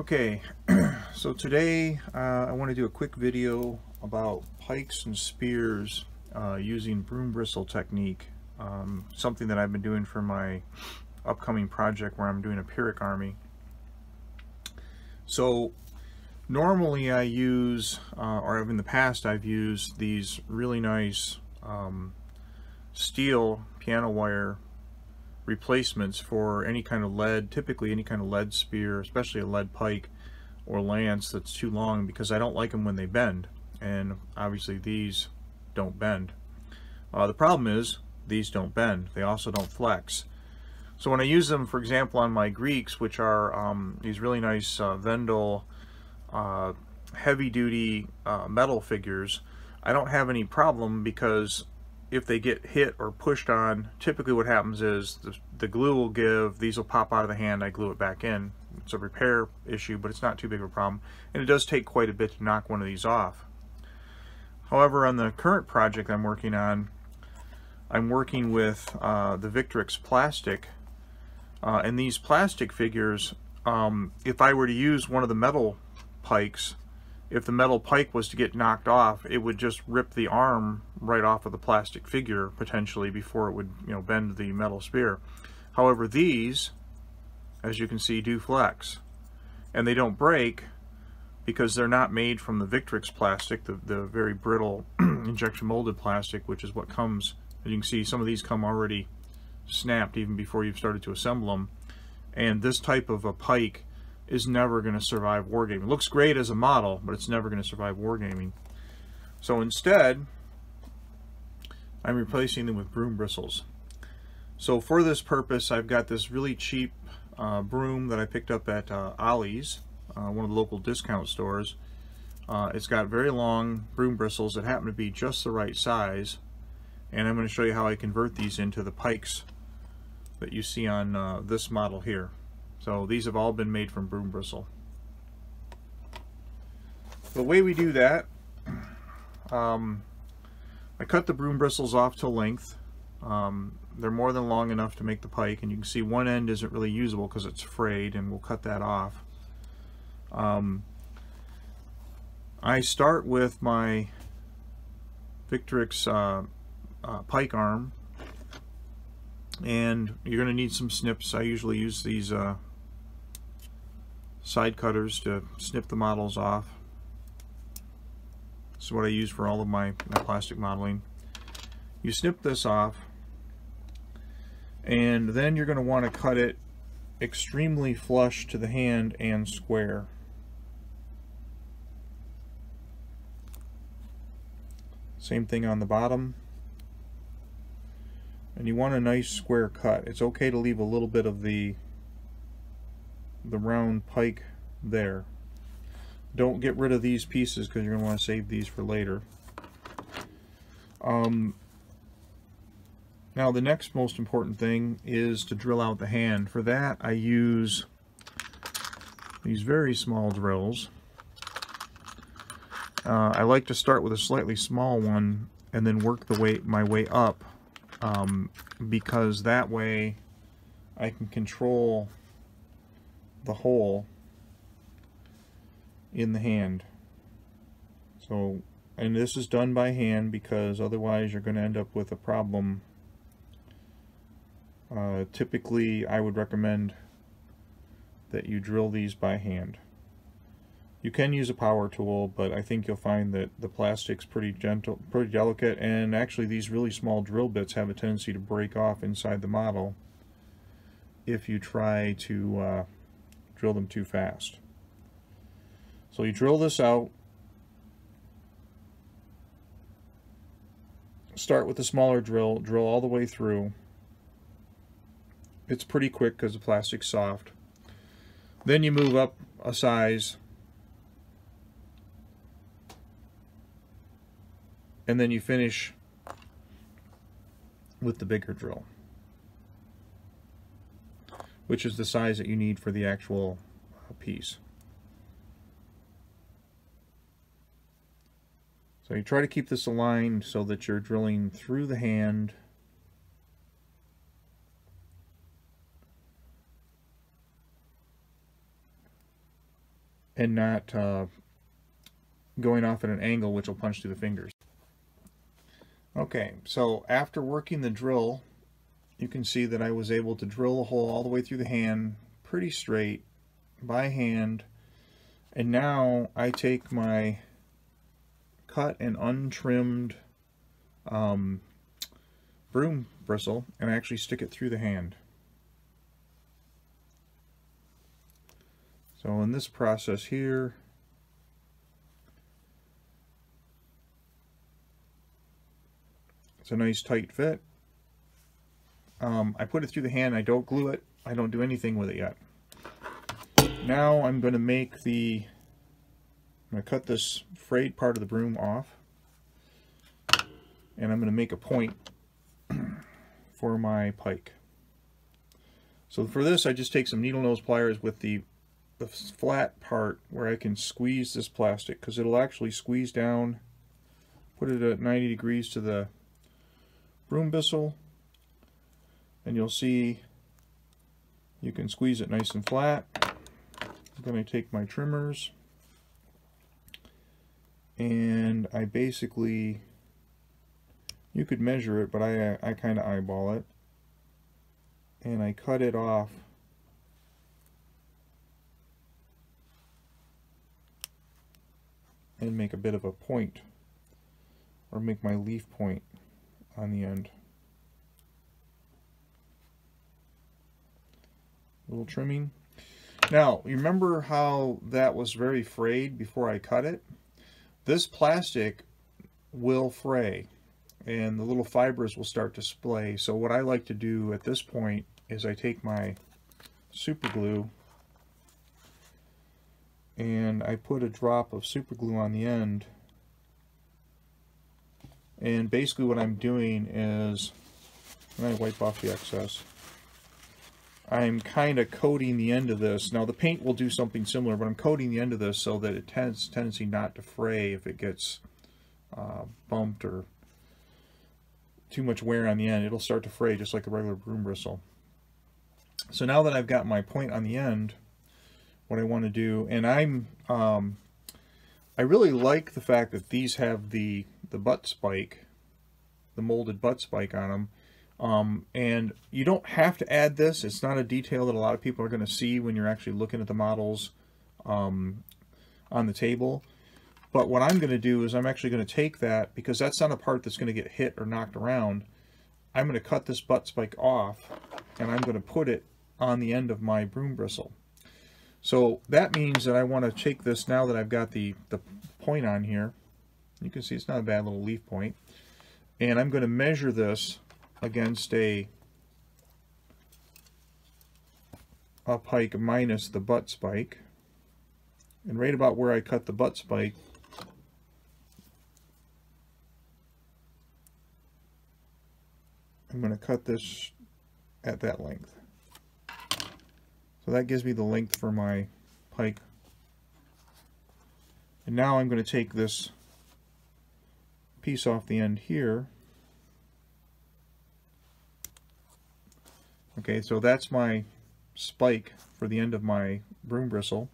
Okay, so today I want to do a quick video about pikes and spears using broom bristle technique, something that I've been doing for my upcoming project where I'm doing a Pyrrhic army. So normally I use, or in the past I've used these really nice steel piano wire replacements for any kind of lead, typically any kind of lead spear, especially a lead pike or lance that's too long, because I don't like them when they bend, and obviously these don't bend. The problem is these don't bend. They also don't flex. So when I use them, for example, on my Greeks, which are these really nice Vendel heavy-duty metal figures, I don't have any problem, because if they get hit or pushed on, typically what happens is the glue will give, these will pop out of the hand, I glue it back in. It's a repair issue, but it's not too big of a problem, and it does take quite a bit to knock one of these off. However, on the current project I'm working on, I'm working with the Victrix plastic, and these plastic figures, if I were to use one of the metal pikes, if the metal pike was to get knocked off, it would just rip the arm right off of the plastic figure, potentially, before it would, bend the metal spear. However, these, as you can see, do flex. And they don't break because they're not made from the Victrix plastic, the very brittle injection molded plastic, which is what comes, as you can see, some of these come already snapped even before you've started to assemble them. And this type of a pike is never going to survive wargaming. It looks great as a model, but it's never going to survive wargaming. So instead, I'm replacing them with broom bristles. So for this purpose, I've got this really cheap broom that I picked up at Ollie's, one of the local discount stores. It's got very long broom bristles that happen to be just the right size, and I'm going to show you how I convert these into the pikes that you see on this model here. So these have all been made from broom bristle. The way we do that, I cut the broom bristles off to length. They're more than long enough to make the pike, and you can see one end isn't really usable because it's frayed, and we'll cut that off. I start with my Victrix pike arm, and you're going to need some snips. I usually use these side cutters to snip the models off. This is what I use for all of my plastic modeling. You snip this off, and then you're going to want to cut it extremely flush to the hand and square. Same thing on the bottom. And you want a nice square cut. It's okay to leave a little bit of the round pike there. Don't get rid of these pieces because you're going to want to save these for later. Now the next most important thing is to drill out the hand. For that I use these very small drills. I like to start with a slightly small one and then work my way up, because that way I can control the hole in the hand. So, and this is done by hand because otherwise you're going to end up with a problem. Typically I would recommend that you drill these by hand. You can use a power tool, but I think you'll find that the plastic's pretty gentle, pretty delicate, and actually these really small drill bits have a tendency to break off inside the model if you try to drill them too fast. So you drill this out, start with the smaller drill, drill all the way through. It's pretty quick because the plastic's soft. Then you move up a size, and then you finish with the bigger drill, which is the size that you need for the actual piece. So you try to keep this aligned so that you're drilling through the hand and not going off at an angle which will punch through the fingers. Okay, so after working the drill, you can see that I was able to drill a hole all the way through the hand pretty straight by hand. And now I take my cut and untrimmed broom bristle and I actually stick it through the hand. So in this process here, it's a nice tight fit. I put it through the hand, I don't glue it, I don't do anything with it yet. Now I'm going to I'm going to cut this frayed part of the broom off, and I'm going to make a point for my pike. So for this, I just take some needle nose pliers with the flat part where I can squeeze this plastic, because it'll actually squeeze down, put it at 90 degrees to the broom bristle, and you'll see you can squeeze it nice and flat. I'm going to take my trimmers and I basically, you could measure it, but I kind of eyeball it, and I cut it off and make a bit of a point, or make my leaf point on the end. A little trimming. Now, you remember how that was very frayed before I cut it? This plastic will fray and the little fibers will start to splay. So what I like to do at this point is I take my super glue and I put a drop of super glue on the end, and basically what I'm doing is, and I wipe off the excess, I'm kind of coating the end of this. Now the paint will do something similar, but I'm coating the end of this so that it has a tendency not to fray if it gets bumped or too much wear on the end. It'll start to fray just like a regular broom bristle. So now that I've got my point on the end, what I want to do, and I really like the fact that these have the butt spike, the molded butt spike on them. And you don't have to add this. It's not a detail that a lot of people are going to see when you're actually looking at the models on the table. But what I'm going to do is I'm actually going to take that, because that's not a part that's going to get hit or knocked around. I'm going to cut this butt spike off and I'm going to put it on the end of my broom bristle. So that means that I want to take this, now that I've got the point on here. You can see it's not a bad little leaf point. And I'm going to measure this against a pike minus the butt spike, and right about where I cut the butt spike, I'm going to cut this at that length. So that gives me the length for my pike. And now I'm going to take this piece off the end here. Okay, so that's my spike for the end of my broom bristle.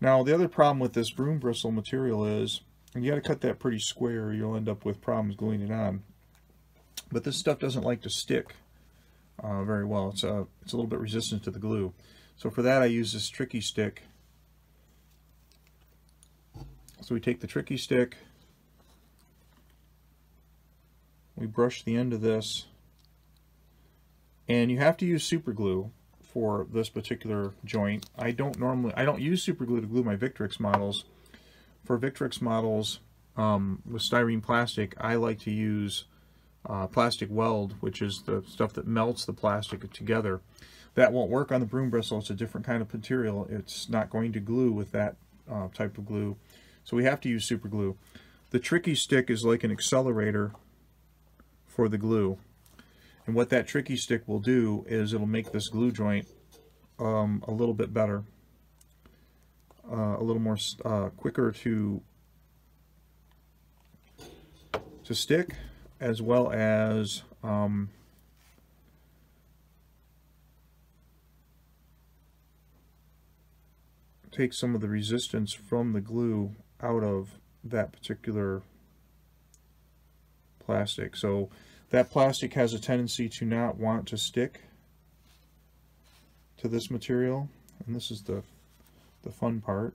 Now the other problem with this broom bristle material is, and you got to cut that pretty square or you'll end up with problems gluing it on. But this stuff doesn't like to stick very well. It's a little bit resistant to the glue. So for that I use this tricky stick. So we take the tricky stick, we brush the end of this, and you have to use super glue for this particular joint. I don't use super glue to glue my Victrix models. For Victrix models with styrene plastic, I like to use plastic weld, which is the stuff that melts the plastic together. That won't work on the broom bristle. It's a different kind of material. It's not going to glue with that type of glue. So we have to use super glue. The tricky stick is like an accelerator for the glue. And what that tricky stick will do is it'll make this glue joint a little bit better, a little more quicker to stick, as well as take some of the resistance from the glue out of that particular plastic. So that plastic has a tendency to not want to stick to this material, and this is the fun part.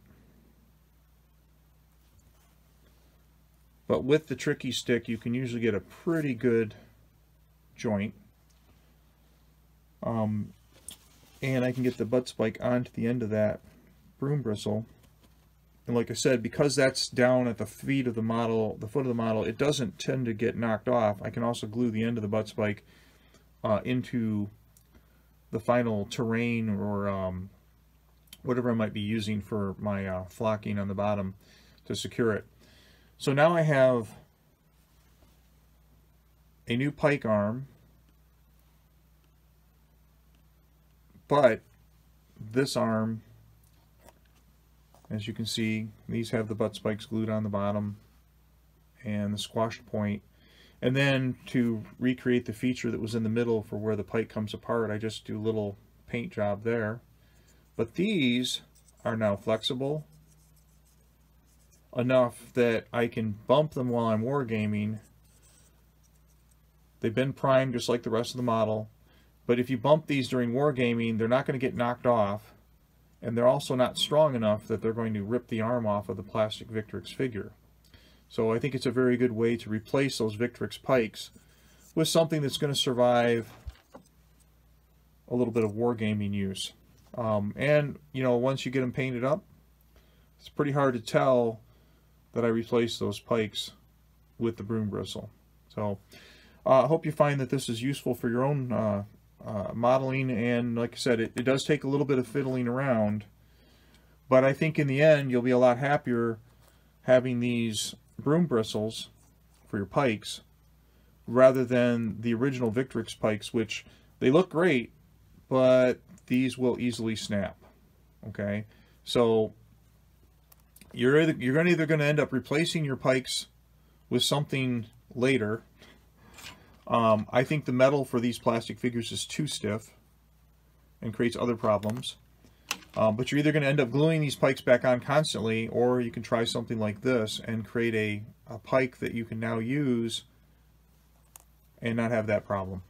But with the tricky stick, you can usually get a pretty good joint. And I can get the butt spike onto the end of that broom bristle. And like I said, because that's down at the feet of the model, the foot of the model, it doesn't tend to get knocked off. I can also glue the end of the butt spike into the final terrain or whatever I might be using for my flocking on the bottom to secure it. So now I have a new pike arm, but this arm, as you can see, these have the butt spikes glued on the bottom and the squashed point. And then to recreate the feature that was in the middle for where the pike comes apart, I just do a little paint job there. But these are now flexible enough that I can bump them while I'm wargaming. They've been primed just like the rest of the model, but if you bump these during wargaming, they're not going to get knocked off, and they're also not strong enough that they're going to rip the arm off of the plastic Victrix figure. So I think it's a very good way to replace those Victrix pikes with something that's going to survive a little bit of wargaming use. And, you know, once you get them painted up, it's pretty hard to tell that I replaced those pikes with the broom bristle. So I hope you find that this is useful for your own modeling, and like I said, it does take a little bit of fiddling around, but I think in the end you'll be a lot happier having these broom bristles for your pikes rather than the original Victrix pikes, which they look great, but these will easily snap. Okay, so you're either going to end up replacing your pikes with something later. I think the metal for these plastic figures is too stiff and creates other problems. But you're either going to end up gluing these pikes back on constantly, or you can try something like this and create a pike that you can now use and not have that problem.